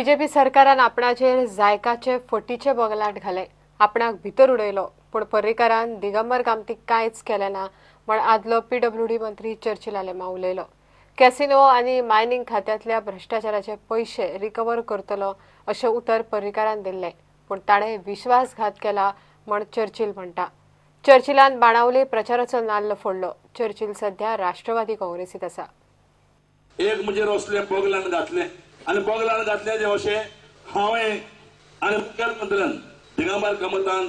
BJP सरकारान आपणाचेर जायकाचे फटीचे बोगलाट घाले, आपणाक भितर उडयलो, पण पर्रीकारान दिगंबर कामतीक कांयच केलें ना म्हण आदलो पीडब्ल्यूडी मंत्री चर्चिल आलेमा उलयलो. कॅसिनो आनी मायनिंग खात्यांतल्या भ्रष्टाचाराचे पयशे रिकवर करतलो अशें उतर पर्रीकारान दिल्लें, पण ताणें विश्वासघात केला म्हण चर्चिल म्हणटा. चर्चिलान बाणावले प्रचाराचो नाल्ल फोडलो. चर्चिल सध्या राष्ट्रवादी काँग्रेसीत आसा. एक म्हणजे असले बोगलान घातले आणि बोगलान घातले जे अशें हांवें आनी मुखेलमंत्र्यान दिगंबर कामतान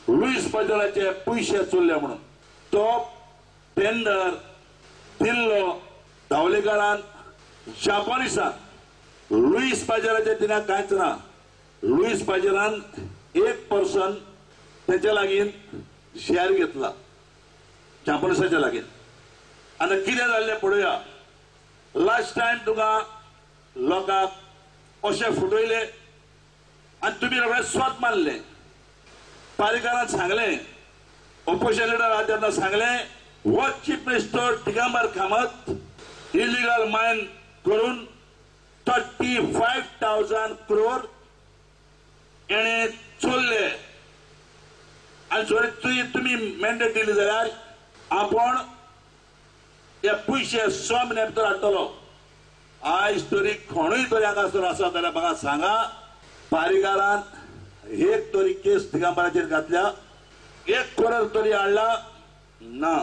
लुईस पाजराचे पयशे चोरले म्हणून तो टेंडर दिल्लो धावलेकारान जापानिसाक. लुईस पाजराचे तिने कांयच ना. लुईस पाजरान 1% त्याच्या लागीं शेअर घेतला जापानिसाच्या लागीं. आनी कितें जाल्लें पळोवया. लास्ट टाइम तुका लोकांक अशें फुटयले आनी तुमी रोखडे स्वत मारले. पारीकारान सांगलें, ऑपोजिशन लिडर आहा तेन्ना सांगलें, हो chief minister Digambar Kamat illegal mine करून 35,000 crore एणे चोरले आनी जर तुमी मॅन्डेट दिली जाल्यार आपण हे पयशे 6 म्हयन्या भितर हाडटलो. आयज तरी कोणूय तरी हांगा जर आसा जाल्यार म्हाका सांगा, पारीकारान एक तरी केस दिगंबराचेर घातल्या, 1 crore तरी हाडला ना.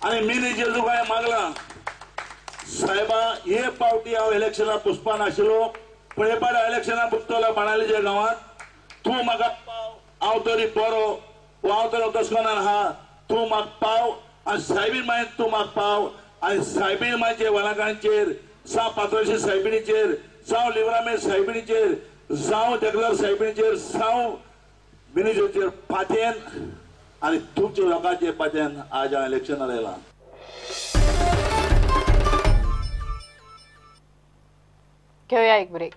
आनी मिनी जेजुकाय मागला, साहेबा हे पावटी हांव इलेक्शनाक बसपा नाशिल्लो, पण हे पावटी इलेक्शनाक बसतलो बाणावलेच्या गांवांत. तूं म्हाका पाव, हांव तरी बरो, हांव तरी दसकोनान आहा, तूं म्हाका पाव आनी सायबीण मागीर तूं म्हाका पाव. आनी सायबीण मागीर वलाकांचेर जावं पातोळशी सायबिणीचेर जावं लिवरामे सायबिणीचेर जावं देगलर सायबिणीचेर जावं मिनिजेचेर पातेन आनी तुमच्या लोकांचे पातेन आज हांव इलेक्शनार आयलां. घेवया एक ब्रेक.